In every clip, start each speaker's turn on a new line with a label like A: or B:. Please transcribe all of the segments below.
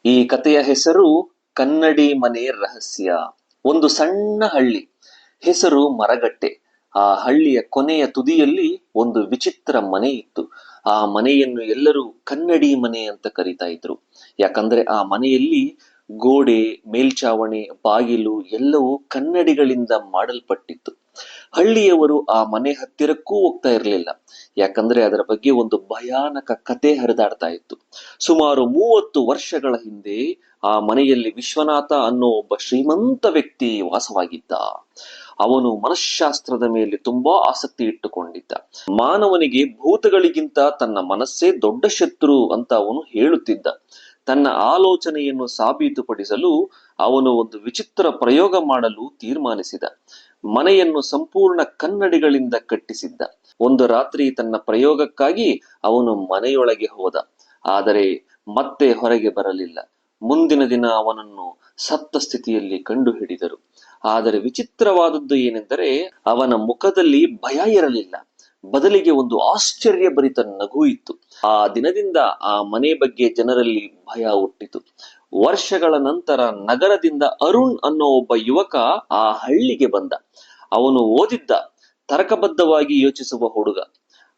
A: ಈ ಕಥೆಯ ಹೆಸರು ಕನ್ನಡಿ ಮನೆ ರಹಸ್ಯ. ಒಂದು ಸಣ್ಣ ಹಳ್ಳಿ, ಹೆಸರು ಮರಗಟ್ಟೆ. ಆ ಹಳ್ಳಿಯ ಕೊನೆಯ ತುದಿಯಲ್ಲಿ ಒಂದು ವಿಚಿತ್ರ ಮನೆ ಇತ್ತು. ಆ ಮನೆಯನ್ನು ಎಲ್ಲರೂ ಕನ್ನಡಿ ಮನೆ ಅಂತ ಕರೀತಾ ಇದ್ರು. ಯಾಕಂದ್ರೆ ಆ ಮನೆಯಲ್ಲಿ ಗೋಡೆ, ಮೇಲ್ಚಾವಣಿ, ಬಾಗಿಲು ಎಲ್ಲವೂ ಕನ್ನಡಿಗಳಿಂದ ಮಾಡಲ್ಪಟ್ಟಿತ್ತು. ಹಳ್ಳಿಯವರು ಆ ಮನೆ ಹತ್ತಿರಕ್ಕೂ ಹೋಗ್ತಾ ಇರಲಿಲ್ಲ. ಯಾಕಂದ್ರೆ ಅದರ ಬಗ್ಗೆ ಒಂದು ಭಯಾನಕ ಕತೆ ಹರಿದಾಡ್ತಾ ಇತ್ತು. ಸುಮಾರು 30 ವರ್ಷಗಳ ಹಿಂದೆ ಆ ಮನೆಯಲ್ಲಿ ವಿಶ್ವನಾಥ ಅನ್ನೋ ಒಬ್ಬ ಶ್ರೀಮಂತ ವ್ಯಕ್ತಿ ವಾಸವಾಗಿದ್ದ. ಅವನು ಮನಃಶಾಸ್ತ್ರದ ಮೇಲೆ ತುಂಬಾ ಆಸಕ್ತಿ ಇಟ್ಟುಕೊಂಡಿದ್ದ. ಮಾನವನಿಗೆ ಭೂತಗಳಿಗಿಂತ ತನ್ನ ಮನಸ್ಸೇ ದೊಡ್ಡ ಶತ್ರು ಅಂತ ಅವನು ಹೇಳುತ್ತಿದ್ದ. ತನ್ನ ಆಲೋಚನೆಯನ್ನು ಸಾಬೀತುಪಡಿಸಲು ಅವನು ಒಂದು ವಿಚಿತ್ರ ಪ್ರಯೋಗ ಮಾಡಲು ತೀರ್ಮಾನಿಸಿದ. ಮನೆಯನ್ನು ಸಂಪೂರ್ಣ ಕನ್ನಡಿಗಳಿಂದ ಕಟ್ಟಿಸಿದ್ದ. ಒಂದು ರಾತ್ರಿ ತನ್ನ ಪ್ರಯೋಗಕ್ಕಾಗಿ ಅವನು ಮನೆಯೊಳಗೆ ಹೋದ. ಆದರೆ ಮತ್ತೆ ಹೊರಗೆ ಬರಲಿಲ್ಲ. ಮುಂದಿನ ದಿನ ಅವನನ್ನು ಸತ್ತ ಸ್ಥಿತಿಯಲ್ಲಿ ಕಂಡುಹಿಡಿದರು. ಆದರೆ ವಿಚಿತ್ರವಾದದ್ದು ಏನೆಂದರೆ ಅವನ ಮುಖದಲ್ಲಿ ಭಯ ಇರಲಿಲ್ಲ. ಬದಲಿಗೆ ಒಂದು ಆಶ್ಚರ್ಯಭರಿತ ನಗು ಇತ್ತು. ಆ ದಿನದಿಂದ ಆ ಮನೆ ಬಗ್ಗೆ ಜನರಲ್ಲಿ ಭಯ ಹುಟ್ಟಿತು. ವರ್ಷಗಳ ನಂತರ ನಗರದಿಂದ ಅರುಣ್ ಅನ್ನೋ ಒಬ್ಬ ಯುವಕ ಆ ಹಳ್ಳಿಗೆ ಬಂದ. ಅವನು ಓದಿದ್ದ, ತರ್ಕಬದ್ಧವಾಗಿ ಯೋಚಿಸುವ ಹುಡುಗ.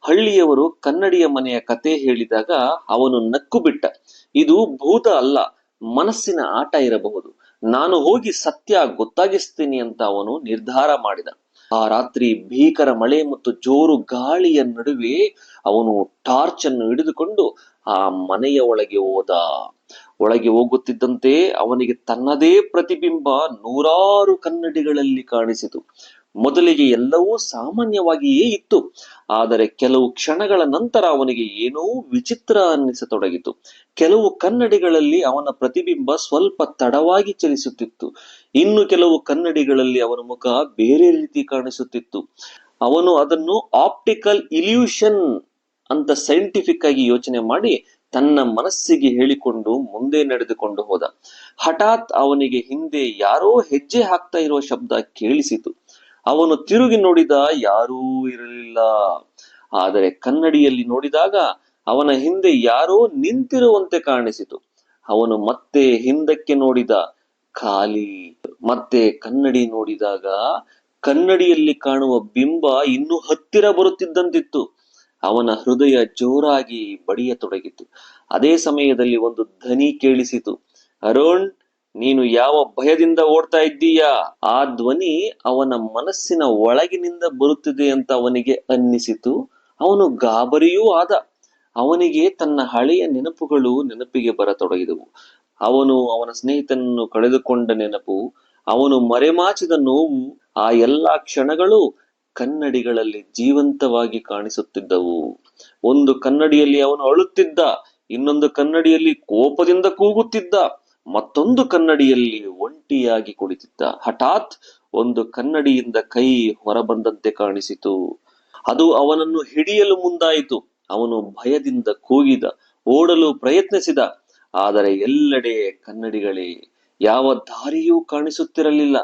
A: ಹಳ್ಳಿಯವರು ಕನ್ನಡಿಯ ಮನೆಯ ಕತೆ ಹೇಳಿದಾಗ ಅವನು ನಕ್ಕು ಬಿಟ್ಟ. ಇದು ಭೂತ ಅಲ್ಲ, ಮನಸ್ಸಿನ ಆಟ ಇರಬಹುದು. ನಾನು ಹೋಗಿ ಸತ್ಯ ಗೊತ್ತಾಗಿಸ್ತೀನಿ ಅಂತ ಅವನು ನಿರ್ಧಾರ ಮಾಡಿದ. ಆ ರಾತ್ರಿ ಭೀಕರ ಮಳೆ ಮತ್ತು ಜೋರು ಗಾಳಿಯ ನಡುವೆ ಅವನು ಟಾರ್ಚ್ ಅನ್ನು ಹಿಡಿದುಕೊಂಡು ಆ ಮನೆಯ ಒಳಗೆ ಹೋದ. ಒಳಗೆ ಹೋಗುತ್ತಿದ್ದಂತೆ ಅವನಿಗೆ ತನ್ನದೇ ಪ್ರತಿಬಿಂಬ ನೂರಾರು ಕನ್ನಡಿಗಳಲ್ಲಿ ಕಾಣಿಸಿತು. ಮೊದಲಿಗೆ ಎಲ್ಲವೂ ಸಾಮಾನ್ಯವಾಗಿಯೇ ಇತ್ತು. ಆದರೆ ಕೆಲವು ಕ್ಷಣಗಳ ನಂತರ ಅವನಿಗೆ ಏನೋ ವಿಚಿತ್ರ ಅನ್ನಿಸತೊಡಗಿತು. ಕೆಲವು ಕನ್ನಡಿಗಳಲ್ಲಿ ಅವನ ಪ್ರತಿಬಿಂಬ ಸ್ವಲ್ಪ ತಡವಾಗಿ ಚಲಿಸುತ್ತಿತ್ತು. ಇನ್ನು ಕೆಲವು ಕನ್ನಡಿಗಳಲ್ಲಿ ಅವನ ಮುಖ ಬೇರೆ ರೀತಿ ಕಾಣಿಸುತ್ತಿತ್ತು. ಅವನು ಅದನ್ನು ಆಪ್ಟಿಕಲ್ ಇಲ್ಯೂಷನ್ ಅಂತ ಸೈಂಟಿಫಿಕ್ ಆಗಿ ಯೋಚನೆ ಮಾಡಿ ತನ್ನ ಮನಸ್ಸಿಗೆ ಹೇಳಿಕೊಂಡು ಮುಂದೆ ನಡೆದುಕೊಂಡು ಹೋದ. ಹಠಾತ್ ಅವನಿಗೆ ಹಿಂದೆ ಯಾರೋ ಹೆಜ್ಜೆ ಹಾಕ್ತಾ ಇರುವ ಶಬ್ದ ಕೇಳಿಸಿತು. ಅವನು ತಿರುಗಿ ನೋಡಿದ, ಯಾರೂ ಇರಲಿಲ್ಲ. ಆದರೆ ಕನ್ನಡಿಯಲ್ಲಿ ನೋಡಿದಾಗ ಅವನ ಹಿಂದೆ ಯಾರೋ ನಿಂತಿರುವಂತೆ ಕಾಣಿಸಿತು. ಅವನು ಮತ್ತೆ ಹಿಂದಕ್ಕೆ ನೋಡಿದ, ಖಾಲಿ. ಮತ್ತೆ ಕನ್ನಡಿ ನೋಡಿದಾಗ ಕನ್ನಡಿಯಲ್ಲಿ ಕಾಣುವ ಬಿಂಬ ಇನ್ನೂ ಹತ್ತಿರ ಬರುತ್ತಿದ್ದಂತಿತ್ತು. ಅವನ ಹೃದಯ ಜೋರಾಗಿ ಬಡಿಯತೊಡಗಿತು. ಅದೇ ಸಮಯದಲ್ಲಿ ಒಂದು ಧ್ವನಿ ಕೇಳಿಸಿತು, ಅರುಣ್, ನೀನು ಯಾವ ಭಯದಿಂದ ಓಡ್ತಾ ಇದ್ದೀಯಾ? ಆ ಧ್ವನಿ ಅವನ ಮನಸ್ಸಿನ ಒಳಗಿನಿಂದ ಬರುತ್ತಿದೆ ಅಂತ ಅವನಿಗೆ ಅನ್ನಿಸಿತು. ಅವನು ಗಾಬರಿಯೂ ಆದ. ಅವನಿಗೆ ತನ್ನ ಹಳೆಯ ನೆನಪುಗಳು ನೆನಪಿಗೆ ಬರತೊಡಗಿದವು. ಅವನ ಸ್ನೇಹಿತನನ್ನು ಕಳೆದುಕೊಂಡ ನೆನಪು, ಅವನು ಮರೆಮಾಚಿದ ನೋವು, ಆ ಎಲ್ಲಾ ಕ್ಷಣಗಳು ಕನ್ನಡಿಗಳಲ್ಲಿ ಜೀವಂತವಾಗಿ ಕಾಣಿಸುತ್ತಿದ್ದವು. ಒಂದು ಕನ್ನಡಿಯಲ್ಲಿ ಅವನು ಅಳುತ್ತಿದ್ದ, ಇನ್ನೊಂದು ಕನ್ನಡಿಯಲ್ಲಿ ಕೋಪದಿಂದ ಕೂಗುತ್ತಿದ್ದ, ಮತ್ತೊಂದು ಕನ್ನಡಿಯಲ್ಲಿ ಒಂಟಿಯಾಗಿ ಕುಳಿತಿದ್ದ. ಹಠಾತ್ ಒಂದು ಕನ್ನಡಿಯಿಂದ ಕೈ ಹೊರಬಂದಂತೆ ಕಾಣಿಸಿತು. ಅದು ಅವನನ್ನು ಹಿಡಿಯಲು ಮುಂದಾಯಿತು. ಅವನು ಭಯದಿಂದ ಕೂಗಿದ, ಓಡಲು ಪ್ರಯತ್ನಿಸಿದ. ಆದರೆ ಎಲ್ಲೆಡೆ ಕನ್ನಡಿಗಳೇ, ಯಾವ ದಾರಿಯೂ ಕಾಣಿಸುತ್ತಿರಲಿಲ್ಲ.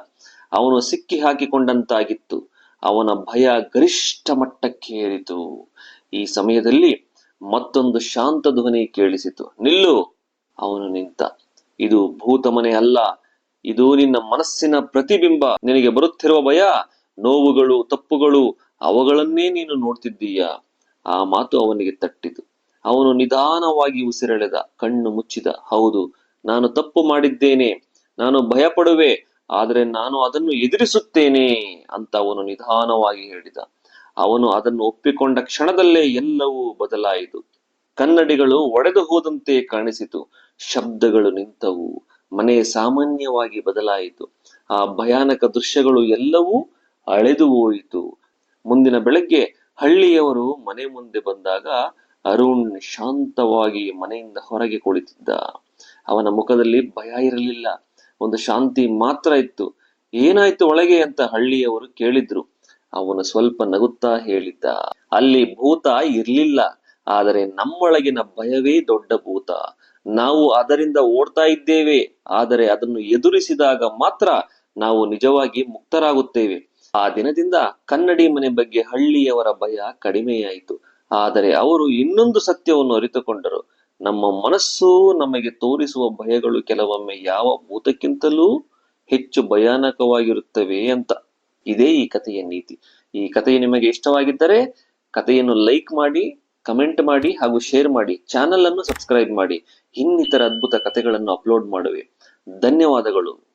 A: ಅವನು ಸಿಕ್ಕಿ ಹಾಕಿಕೊಂಡಂತಾಗಿತ್ತು. ಅವನ ಭಯ ಗರಿಷ್ಠ ಮಟ್ಟಕ್ಕೆ ಏರಿತು. ಈ ಸಮಯದಲ್ಲಿ ಮತ್ತೊಂದು ಶಾಂತ ಧ್ವನಿ ಕೇಳಿಸಿತು, ನಿಲ್ಲು. ಅವನು ನಿಂತ. ಇದು ಭೂತ ಮನೆ ಅಲ್ಲ, ಇದು ನಿನ್ನ ಮನಸ್ಸಿನ ಪ್ರತಿಬಿಂಬ. ನಿನಗೆ ಬರುತ್ತಿರುವ ಭಯ, ನೋವುಗಳು, ತಪ್ಪುಗಳು, ಅವುಗಳನ್ನೇ ನೀನು ನೋಡ್ತಿದ್ದೀಯ. ಆ ಮಾತು ಅವನಿಗೆ ತಟ್ಟಿತು. ಅವನು ನಿಧಾನವಾಗಿ ಉಸಿರೆಳೆದ, ಕಣ್ಣು ಮುಚ್ಚಿದ. ಹೌದು, ನಾನು ತಪ್ಪು ಮಾಡಿದ್ದೇನೆ, ನಾನು ಭಯಪಡುವೆ, ಆದರೆ ನಾನು ಅದನ್ನು ಎದುರಿಸುತ್ತೇನೆ ಅಂತ ಅವನು ನಿಧಾನವಾಗಿ ಹೇಳಿದ. ಅವನು ಅದನ್ನು ಒಪ್ಪಿಕೊಂಡ ಕ್ಷಣದಲ್ಲೇ ಎಲ್ಲವೂ ಬದಲಾಯಿತು. ಕನ್ನಡಿಗಳು ಒಡೆದು ಹೋದಂತೆ ಕಾಣಿಸಿತು. ಶಬ್ದಗಳು ನಿಂತವು. ಮನೆ ಸಾಮಾನ್ಯವಾಗಿ ಬದಲಾಯಿತು. ಆ ಭಯಾನಕ ದೃಶ್ಯಗಳು ಎಲ್ಲವೂ ಅಳೆದು ಹೋಯಿತು. ಮುಂದಿನ ಬೆಳಗ್ಗೆ ಹಳ್ಳಿಯವರು ಮನೆ ಮುಂದೆ ಬಂದಾಗ ಅರುಣ್ ಶಾಂತವಾಗಿ ಮನೆಯಿಂದ ಹೊರಗೆ ಕುಳಿತಿದ್ದ. ಅವನ ಮುಖದಲ್ಲಿ ಭಯ ಇರಲಿಲ್ಲ, ಒಂದು ಶಾಂತಿ ಮಾತ್ರ ಇತ್ತು. ಏನಾಯ್ತು ಒಳಗೆ ಅಂತ ಹಳ್ಳಿಯವರು ಕೇಳಿದ್ರು. ಅವನು ಸ್ವಲ್ಪ ನಗುತ್ತಾ ಹೇಳಿದ್ದ, ಅಲ್ಲಿ ಭೂತ ಇರ್ಲಿಲ್ಲ, ಆದರೆ ನಮ್ಮೊಳಗಿನ ಭಯವೇ ದೊಡ್ಡ ಭೂತ. ನಾವು ಅದರಿಂದ ಓಡ್ತಾ ಇದ್ದೇವೆ, ಆದರೆ ಅದನ್ನು ಎದುರಿಸಿದಾಗ ಮಾತ್ರ ನಾವು ನಿಜವಾಗಿ ಮುಕ್ತರಾಗುತ್ತೇವೆ. ಆ ದಿನದಿಂದ ಕನ್ನಡಿ ಮನೆ ಬಗ್ಗೆ ಹಳ್ಳಿಯವರ ಭಯ ಕಡಿಮೆಯಾಯಿತು. ಆದರೆ ಅವರು ಇನ್ನೊಂದು ಸತ್ಯವನ್ನು ಅರಿತುಕೊಂಡರು. ನಮ್ಮ ಮನಸ್ಸು ನಮಗೆ ತೋರಿಸುವ ಭಯಗಳು ಕೆಲವೊಮ್ಮೆ ಯಾವ ಭೂತಕ್ಕಿಂತಲೂ ಹೆಚ್ಚು ಭಯಾನಕವಾಗಿರುತ್ತವೆ ಅಂತ. ಇದೇ ಈ ಕಥೆಯ ನೀತಿ. ಈ ಕಥೆಯು ನಿಮಗೆ ಇಷ್ಟವಾಗಿದ್ದರೆ ಕಥೆಯನ್ನು ಲೈಕ್ ಮಾಡಿ, ಕಮೆಂಟ್ ಮಾಡಿ ಹಾಗೂ ಶೇರ್ ಮಾಡಿ. ಚಾನಲ್ ಅನ್ನು ಸಬ್ಸ್ಕ್ರೈಬ್ ಮಾಡಿ. ಇನ್ನಿತರ ಅದ್ಭುತ ಕಥೆಗಳನ್ನು ಅಪ್ಲೋಡ್ ಮಾಡುವೆ. ಧನ್ಯವಾದಗಳು.